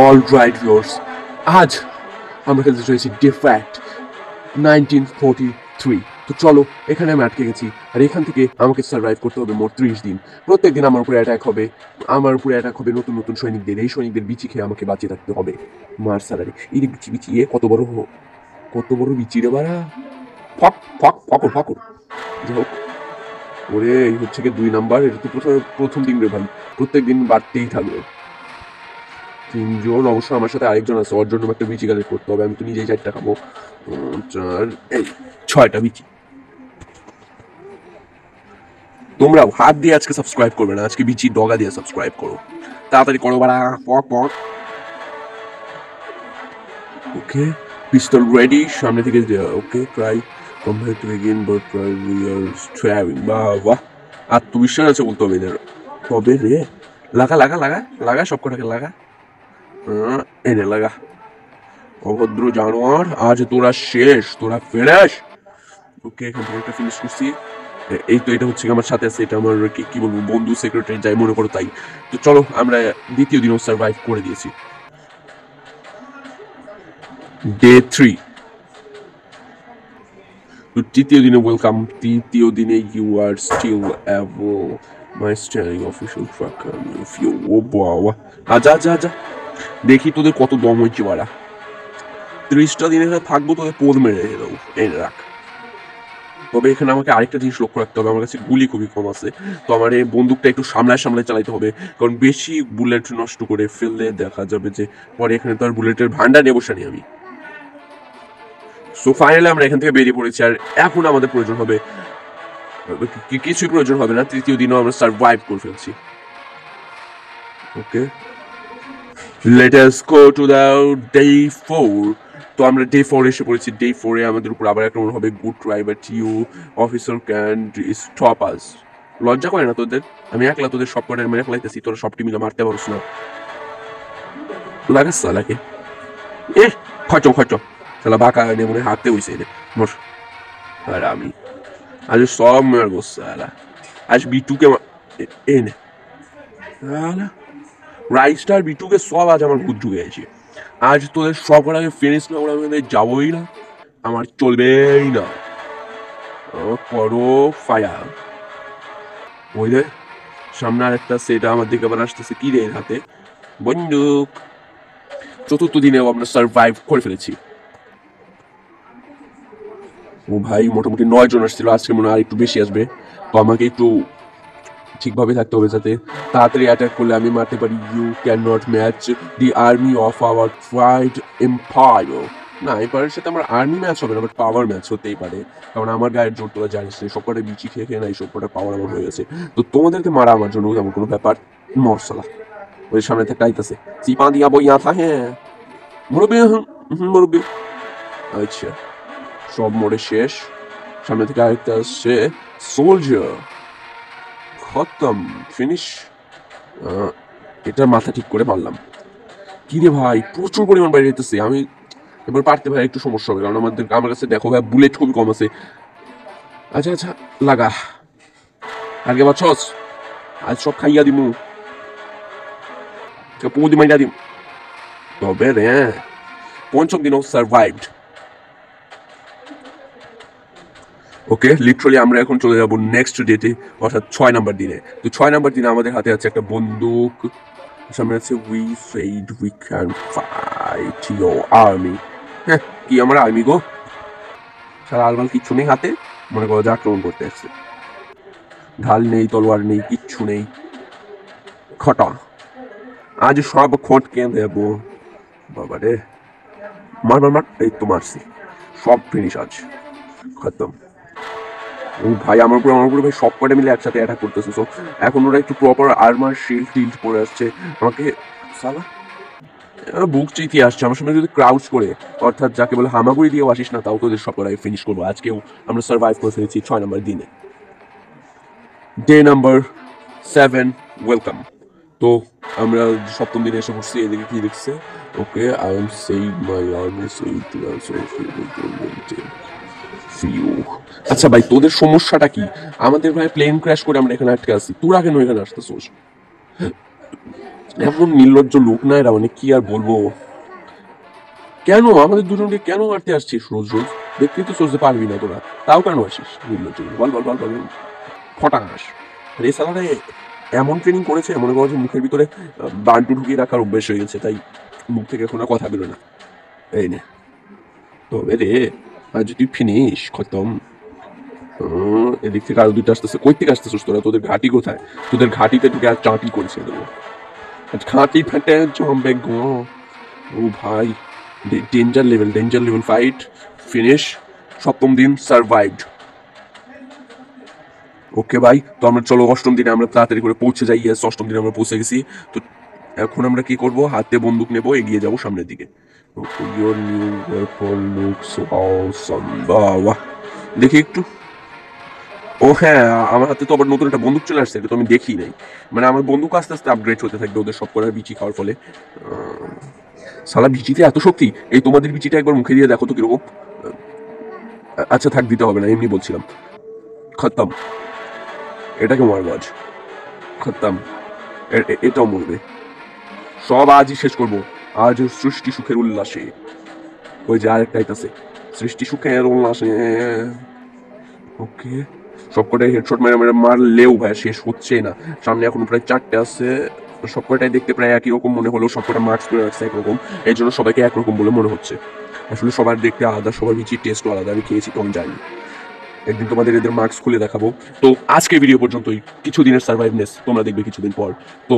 All right viewers, আজ আমরা খেলতে চলেছি ডিফ্যাক্ট 1943। তো চলো, এখানে আমি আটকে গেছি, আর এখান থেকে আমাকে সার্ভাইভ করতে হবে মোট 30 দিন। প্রত্যেক দিন আমার উপরে অ্যাটাক হবে নতুন নতুন সৈনিকদের। এই সৈনিকদের বিচি খেয়ে আমাকে বাঁচিয়ে থাকতে হবে। মার সালারি এই বিচি বিচি কত বড় বিচি রে বাড়া। ফক ফক ফকর ফকর। যাই হোক, ওরে এই হচ্ছে কি 2 নাম্বার। এটা তো প্রথম দিন রে ভাই, প্রত্যেক দিন বাড়তেই থাকবে। 3 জন, অবশ্য আমার সাথে আরেকজন আছে, ওর জন্য একটা বিচি কালেক্ট করতে হবে। আমি তো নিজেই 4টা খাবো। 4 এই 6টা বিচি। তোমরা হাত দিয়ে আজকে সাবস্ক্রাইব করবে না, আজকে বিচি ডগা দিয়ে সাবস্ক্রাইব করো, তাড়াতাড়ি করো বাড়া। পক পক। ওকে, পিস্তল রেডি, সামনে থেকে। Okay, try compare to again but try we are starving. বাহ, আত্মবিশ্বাস আছে বলতে হবে এদের। তবে রে, লাগা লাগা লাগা লাগা, সব কটাকে লাগা। এনে লাগা। অভদ্র জানোয়ার, আজ তোরা শেষ, তোরা ফেরাস। ওকে, এখান থেকে একটা ফিনিশ করছি। এই তো, এটা হচ্ছে আমার সাথে আছে, এটা আমার কি বলবো, বন্ধু, সেক্রেটারি, যাই মনে করো তাই। তো চলো, আমরা দ্বিতীয় দিনও সার্ভাইভ করে দিয়েছি। ডে 3। তো তৃতীয় দিনে ওয়েলকাম। তৃতীয় দিনে you are still avail my staring official track you. ও বাবা, আজা আজা আজা, দেখি তোদের কত দম হয়েছে বাড়া। 30টা দিনে থাকবো, তোদের পোদ মেরে দেবো। এই রাখ। তবে এখানে আমাকে আরেকটা জিনিস লক্ষ্য রাখতে হবে, আমার কাছে গুলি খুবই কম আছে। তো আমার এই বন্দুকটা একটু সামলায় চালাতে হবে, কারণ বেশি বুলেট নষ্ট করে ফেললে দেখা যাবে যে পরে এখানে তো আর বুলেটের ভান্ডার নিয়ে বসে আমি। সো ফাইনালি আমরা এখান থেকে বেরিয়ে পড়েছি, আর এখন আমাদের প্রয়োজন হবে, কিছুই প্রয়োজন হবে না, তৃতীয় দিনও আমরা সার্ভাইভ করে ফেলছি। Okay, let us go to the day 4। তো আমরা ডে 4 এসে পড়েছি। ডে 4-এ আমাদের উপর আবার আক্রমণ হবে। Good try but you officer can stop us. লজ্জা করে না তোদের? আমি একলা তোদের সব কটার মেরে ফেলাইতেছি, তোরা সব টিমিলে মারতে পারছ না। লাগাস সালাকে খচ সালা বাঁকা নিয়ে মনে হাঁটতে হইছে রে মোর। আর আমি আজ সব মারবো সালা। আজ বিটুকে এনে সালা রাইস্টার বিটুকে সব আজ আমার ভূত ঢুকে গেছে। আজ তোদের সব আগে ফিনিশ না করে আমি যাবোই না, আমার চলবেই না। করো ফায়ার। ওই রে, সামনে আরেকটা সেটা আমার দিকে আবার আসতেছে। কি রে হাতে? বন্দুক। চতুর্থ দিনেও আমরা সার্ভাইভ করে ফেলেছি। ও ভাই, মোটামুটি 9 জন আসছিল, আজকে মনে হয় আর একটু বেশি আসবে। তো আমাকে একটু ঠিকভাবে থাকতে হবে, যাতে তাড়াতাড়ি অ্যাটাক করলে আমি মারতে পারি। You can not match the army of our fried empire. না, এম্পায়ারের সাথে আমার আর্মি ম্যাচ হবে না, বাট পাওয়ার ম্যাচ হতেই পারে, কারণ আমার গায়ের জোর তোরা জানিস সব কটা বিচি খেয়ে না, এই সব কটা পাওয়ার আমার হয়ে গেছে। তো তোমাদেরকে মারা আমার জন্য তেমন কোনো ব্যাপার মশলা। ওই সামনে থেকে আইতাছে, চিপা দিয়া বইয়া থা। হ্যাঁ মুরব্বী, মুরব্বী। আচ্ছা, সব মোড়ে শেষ। সামনে থেকে আরেকটা আসছে, সোলজার। খতম, ফিনিশ। এটা মাথা ঠিক করে মারলাম। কি রে ভাই, প্রচুর পরিমাণ বাইরে যেতেছে। আমি এবার পারতে ভাই একটু সমস্যা হবে, কারণ আমার কাছে দেখো ভাই বুলেট খুবই কম আছে। আচ্ছা আচ্ছা, লাগা আগে বাচ্চস, আজ সব খাইয়া দিমু, পুঁদি মাইরা দিম। তবে রে, পঞ্চম দিনও সার্ভাইভড। ওকে, লিটারালি আমরা এখন চলে যাবো নেক্সট ডেটে, অর্থাৎ 6 নাম্বার দিনে। তো 6 নাম্বার দিনে আমাদের হাতে আছে একটা বন্দুক, সামনে আছে we said we can fight your army. হ্যাঁ, কি আমার আর্মি গো? সারা আলমাল কিচ্ছু নেই হাতে, মনে করো যে আক্রমণ করতে আসছে। ঢাল নেই, তলোয়ার নেই, কিচ্ছু নেই। খটা, আজ সব খটকে দেবো বাবা রে। মার মার মার, এই তো মারছি, সব ফিনিশ আজ, খতম। ও ভাই, আমার উপরে ভাই সব কটা মিলে একসাথে অ্যাটাক করতেছে। সো এখন ওরা একটু প্রপার আর্মার শিল্ড টিল্ড পরে আসছে। আমাকে সালা বুক চিতিয়ে আসছে আমার সামনে, যদি ক্রাউচ করে, অর্থাৎ যাকে বলে হামাগুড়ি দিয়েও আসিস না, তাও তোদের সব কটাই ফিনিশ করবো। আজকেও আমরা সার্ভাইভ করে ফেলেছি 6 নাম্বার দিনে। Day number 7, welcome. তো আমরা সপ্তম দিনে এসে পড়ছি। এদিকে কি লিখছে? Okay, I am save my army save to few. আচ্ছা ভাই, তোদের সমস্যাটা কি? আমাদের ভাই প্লেন ক্র্যাশ করে আমরা এখানে আটকে আছি, তোরা কেন এখানে আসতেছোস? এমন নির্লজ্জ লোক না এরা, মানে কি আর বলবো। কেন আমাদের দুজনকে কেন মারতে আসছিস রোজ রোজ? দেখতেই তো চলতে পারবি না তোরা, তাও কেন আসিস নির্লজ্জ? বল বল বল বল, ফটাস। রে সালারে এমন ট্রেনিং করেছে, মনে করো যে মুখের ভিতরে বান্টু ঢুকিয়ে রাখার অভ্যেস হয়ে গেছে, তাই মুখ থেকে এখন আর কথা বেরোয় না। এই নে, তবে রে আজ তুই ফিনিশ খতম। এদিক থেকে আরো দুইটা আসতেছে। কই থেকে আসতেছিস তোরা? তোদের ঘাটি কোথায়? তোদের ঘাটিতে ঢুকে আর চাঁটি করেছে দেবো। ঘাটি ফেটে জমবে গো। ও ভাই, ডেঞ্জার লেভেল ফাইট ফিনিশ। সপ্তম দিন সার্ভাইভড। ওকে ভাই, তো আমরা চলো অষ্টম দিনে আমরা তাড়াতাড়ি করে পৌঁছে যাই। ইয়েস, অষ্টম দিনে আমরা পৌঁছে গেছি। তো এখন আমরা কি করব? হাতে বন্দুক নেবো, এগিয়ে যাবো সামনের দিকে। Your new weapon looks awesome. বাহ বাহ, দেখি একটু। ও হ্যাঁ, আমার হাতে তো আবার নতুন একটা বন্দুক চলে আসছে, এটা তো আমি দেখি নাই। মানে আমার বন্দুক আস্তে আস্তে আপগ্রেড হতে থাকবে ওদের সব করার বিচি খাওয়ার ফলে। সালা বিচিতে এত শক্তি! এই তোমাদের বিচিটা একবার মুখে দিয়ে দেখো তো কিরকম। আচ্ছা থাক, দিতে হবে না, এমনি বলছিলাম। খতম। এটাকে মারবো আজ। খতম। এটাও মরবে। সব আজই শেষ করব। আজ সৃষ্টি সুখের উল্লাসে। ওই যে আরেকটা আইতাছে, সৃষ্টি সুখের উল্লাসে। ওকে, সবকটাই হেডশট মেরে মেরে মারলেও ভাই শেষ হচ্ছে না। সামনে এখন প্রায় 4টে আছে। সবকটাই দেখতে প্রায় একই রকম মনে হলেও সবকটা মার্কস করে রাখছে একরকম, এই জন্য সবাইকে একরকম বলে মনে হচ্ছে। আসলে সবার দেখতে আলাদা, সবার বিচির টেস্টও আলাদা। আমি খেয়েছি তো আমি জানি। একদিন তোমাদের এদের মার্কস খুলে দেখাবো। তো আজকের ভিডিও পর্যন্তই। কিছুদিনের সার্ভাইভনেস তোমরা দেখবে কিছুদিন পর। তো